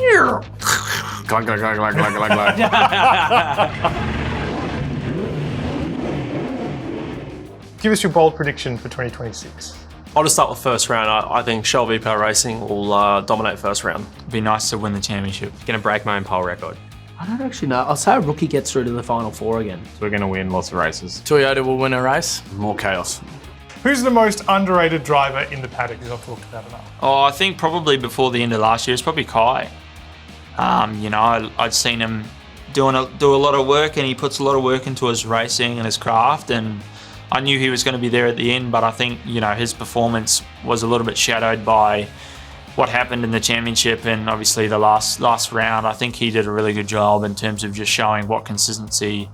Glug, glug, glug, glug, glug, glug, glug. Give us your bold prediction for 2026. I'll just start with first round. I think Shell V-Power Racing will dominate first round. It'd be nice to win the championship. Going to break my own pole record. I don't actually know. I'll say a rookie gets through to the Final Four again. We're going to win lots of races. Toyota will win a race. More chaos. Who's the most underrated driver in the paddock? Because I've talked about enough. Oh, I think probably before the end of last year, it's probably Kai. I'd seen him do a lot of work, and he puts a lot of work into his racing and his craft, and I knew he was going to be there at the end, but I think, his performance was a little bit shadowed by what happened in the championship and obviously the last round. I think he did a really good job in terms of just showing what consistency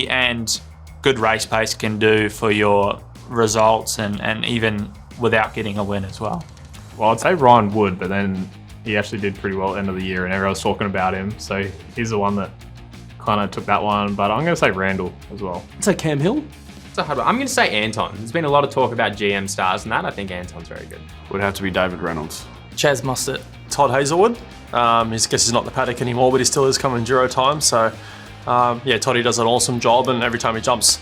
and good race pace can do for your results and even without getting a win as well. Well, I'd say Ryan Wood, but then he actually did pretty well at the end of the year and everyone was talking about him. So he's the one that kind of took that one, but I'm going to say Randall as well. So Cam Hill? It's a hard one. I'm going to say Anton. There's been a lot of talk about GM stars and that. I think Anton's very good. Would have to be David Reynolds. Chaz Mostert. Todd Hazelwood. I guess he's not the paddock anymore, but he still is coming Enduro time. So, Toddy does an awesome job, and every time he jumps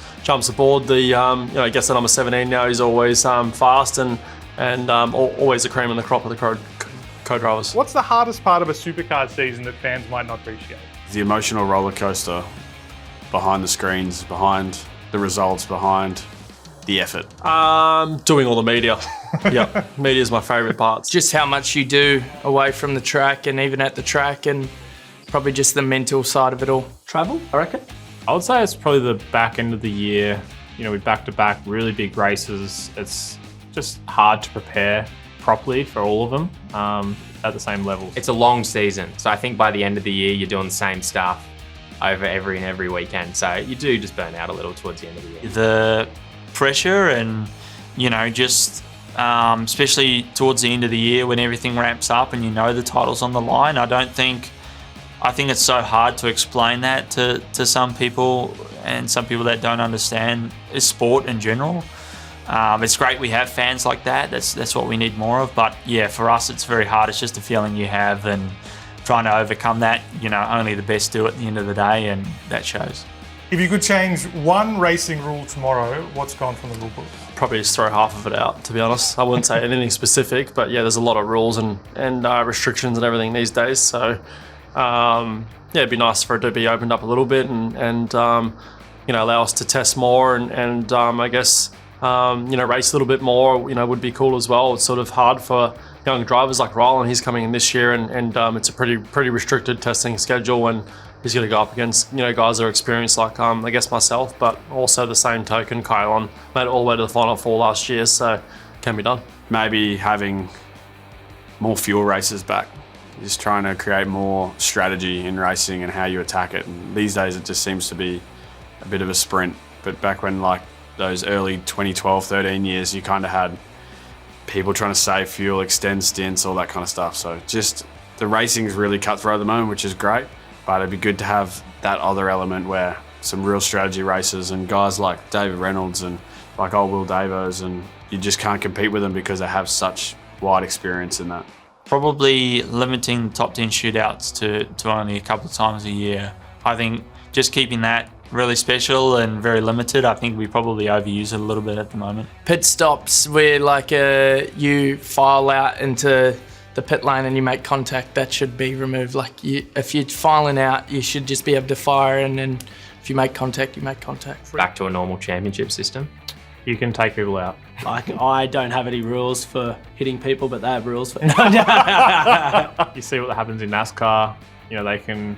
aboard, I guess the number 17 now, he's always fast and always the cream in the crop of the co-drivers. What's the hardest part of a Supercars season that fans might not appreciate? The emotional roller coaster behind the screens, behind the results, behind the effort. Doing all the media. Yeah, media is my favourite part. Just how much you do away from the track and even at the track, and probably just the mental side of it all. Travel, I reckon? I would say it's probably the back end of the year, with back-to-back really big races. It's just hard to prepare properly for all of them at the same level. It's a long season, so I think by the end of the year, you're doing the same stuff over every weekend. So you do just burn out a little towards the end of the year. The pressure and, especially towards the end of the year when everything ramps up and the title's on the line, I think it's so hard to explain that to some people and some people that don't understand sport in general. It's great we have fans like that. That's what we need more of. But yeah, for us, it's very hard. It's just a feeling you have and trying to overcome that. Only the best do it at the end of the day, and that shows. If you could change one racing rule tomorrow, what's gone from the rule book? Probably just throw half of it out, to be honest. I wouldn't say anything specific, but yeah, there's a lot of rules and restrictions and everything these days. So it'd be nice for it to be opened up a little bit and allow us to test more and I guess race a little bit more, would be cool as well. It's sort of hard for young drivers like Rylan. He's coming in this year and it's a pretty restricted testing schedule, and he's going to go up against, guys that are experienced like, I guess myself, but also the same token, Kylon made it all the way to the Final Four last year, so it can be done. Maybe having more fuel races back. Just trying to create more strategy in racing and how you attack it. And these days it just seems to be a bit of a sprint. But back when those early 2012, 13 years, you kind of had people trying to save fuel, extend stints, all that kind of stuff. So just the racing's really cutthroat at the moment, which is great. But it'd be good to have that other element where some real strategy races and guys like David Reynolds and like old Will Davos, and you just can't compete with them because they have such wide experience in that. Probably limiting the top 10 shootouts to only a couple of times a year. I think just keeping that really special and very limited. I think we probably overuse it a little bit at the moment. Pit stops where you file out into the pit lane and you make contact, that should be removed. If you're filing out, you should just be able to fire, and then if you make contact, you make contact. Back to a normal championship system. You can take people out. I don't have any rules for hitting people, but they have rules for... You see what happens in NASCAR. They can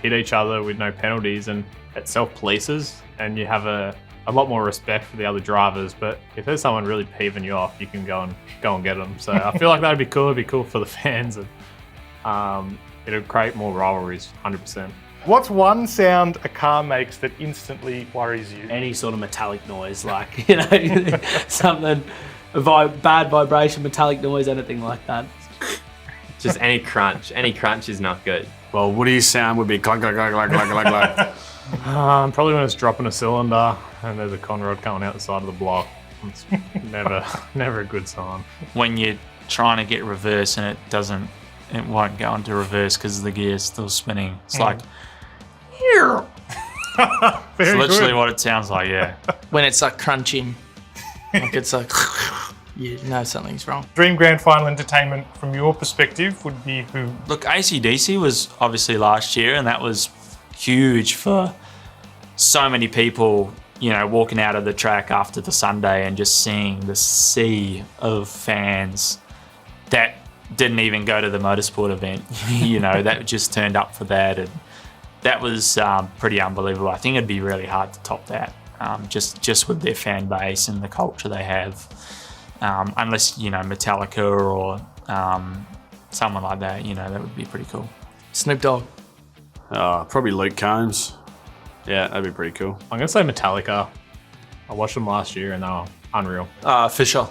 hit each other with no penalties, and it self-polices, and you have a lot more respect for the other drivers. But if there's someone really peeving you off, you can go and get them. So I feel like that'd be cool. It'd be cool for the fans, and it'll create more rivalries, 100%. What's one sound a car makes that instantly worries you? Any sort of metallic noise, something, bad vibration, metallic noise, anything like that. Just any crunch. Any crunch is not good. Well, Woody's sound would be clunk, clunk, clunk, clunk, clunk, clunk, clunk. Probably when it's dropping a cylinder and there's a conrod coming out the side of the block. It's never a good sign. When you're trying to get reverse and it doesn't it won't go into reverse because the gear's still spinning. It's like, it's Very literally good. what it sounds like. Yeah. When it's like crunching, like it's like, you know something's wrong. Dream Grand Final entertainment from your perspective would be who? Look, AC/DC was obviously last year, and that was huge for so many people, you know, walking out of the track after the Sunday and just seeing the sea of fans that didn't even go to the motorsport event, you know, that just turned up for that. And that was pretty unbelievable. I think it'd be really hard to top that, just with their fan base and the culture they have. Unless, you know, Metallica or someone like that, you know, that would be pretty cool. Snoop Dogg. Probably Luke Combs. Yeah, that'd be pretty cool. I'm gonna say Metallica. I watched them last year and they were unreal. Fisher.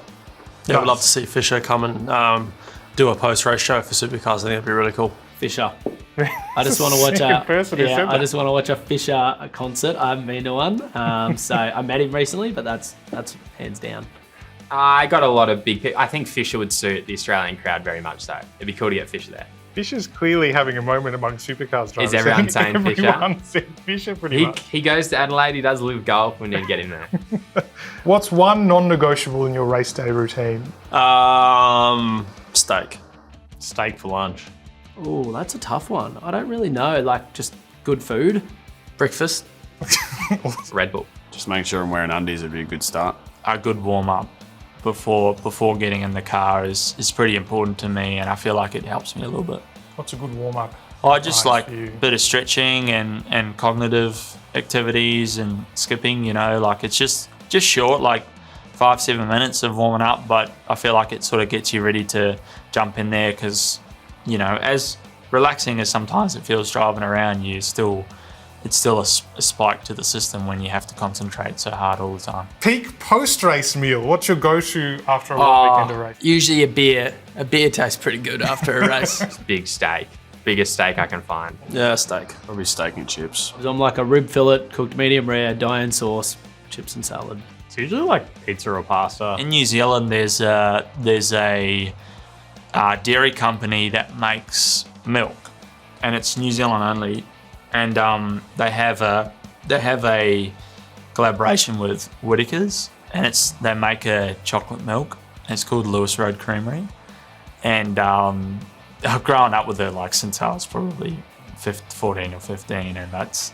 Yeah, I would love to see Fisher come and do a post-race show for Supercars. I think that'd be really cool. Fisher. I just want to watch Second person who said I that. just want to watch a Fisher concert. I haven't been to one, so I met him recently, but that's hands down. I got a lot of big. I think Fisher would suit the Australian crowd very much. So it'd be cool to get Fisher there. Fisher's clearly having a moment among supercars drivers. Is everyone saying Fisher? Everyone said Fisher pretty much. He goes to Adelaide. He does live golf. We need to get him there. What's one non-negotiable in your race day routine? Steak. Steak for lunch. Oh, that's a tough one. I don't really know. Like just good food. Breakfast. Red Bull. Just making sure I'm wearing undies would be a good start. A good warm-up before getting in the car is pretty important to me, and I feel like it helps me a little bit. What's a good warm-up? I just Nice like for you. a bit of stretching and cognitive activities and skipping, you know, like it's just short, like 5-7 minutes of warming up, but I feel like it sort of gets you ready to jump in there because, you know, as relaxing as sometimes it feels driving around, it's still a spike to the system when you have to concentrate so hard all the time. Peak post-race meal. What's your go-to after a long weekend of race? Usually a beer. A beer tastes pretty good after a race. Big steak. Biggest steak I can find. Yeah, steak. Probably steak and chips. I'm like a rib fillet, cooked medium rare, Diane sauce, chips and salad. It's usually like pizza or pasta. In New Zealand, there's a dairy company that makes milk, and it's New Zealand only. And they have a collaboration with Whittaker's, and they make a chocolate milk. It's called Lewis Road Creamery, and I've grown up with it like since I was probably 14 or 15, and that's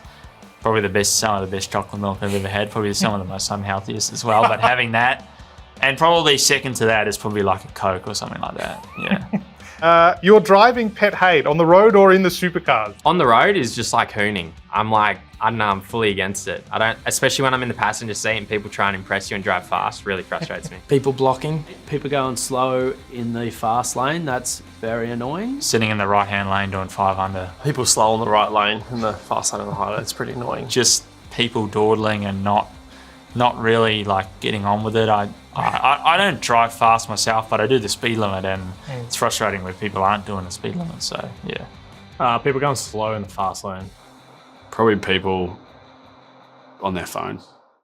probably some of the best chocolate milk I've ever had. Probably some of the most unhealthiest as well. But having that, and probably second to that is probably like a Coke or something like that. Yeah. Your driving pet hate on the road or in the supercars? On the road is just like hooning. I'm like, I don't know, I'm fully against it. I don't, especially when I'm in the passenger seat and people try and impress you and drive fast, really frustrates me. People blocking. People going slow in the fast lane, that's very annoying. Sitting in the right-hand lane doing 5 under. People slow on the right lane in the fast lane on the highway. It's pretty annoying. Just people dawdling and not really like getting on with it. I don't drive fast myself, but I do the speed limit, and it's frustrating when people aren't doing the speed limit. So yeah. People going slow in the fast lane. Probably people on their phone.